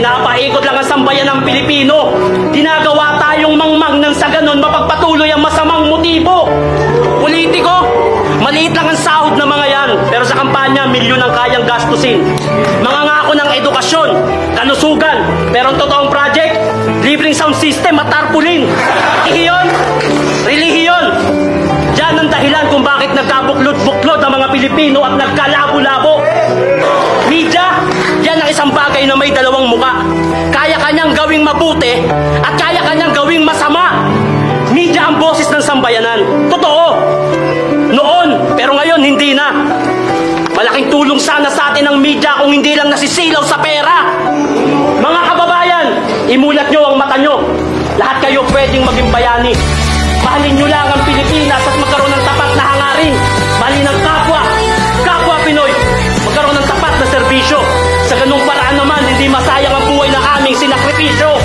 Pinapaikot lang ang sambayan ng Pilipino. Ginagawa tayong mangmang nang sa ganon mapagpatuloy ang masamang motibo. Politiko, maliit lang ang sahod ng mga yan, pero sa kampanya, milyon ang kayang gastusin. Mga ngako ng edukasyon, kalusugan, pero ang totoong project, libreng sound system at tarpaulin. Iyon, relihiyon. Diyan ang dahilan kung bakit nagkabuklod-buklod ang mga Pilipino at nagkalabo-labo. Media, yan ang isang bagay na may dalawang muka. Kaya kanyang gawing mabuti at kaya kanyang gawing masama. Media ang boses ng sambayanan. Totoo. Noon, pero ngayon hindi na. Malaking tulong sana sa atin ang media kung hindi lang nasisilaw sa pera. Mga kababayan, imulat nyo ang mata nyo. Lahat kayo pwedeng maging bayani. Mahalin nyo lang ang Pilipinas at magkaroon ng tapat na hangarin. Mahalin ang kapwa Pinoy. Magkaroon ng tapat na serbisyo. Sa ganung paraan naman, hindi masayang ang buhay ng aming sinakripisyo.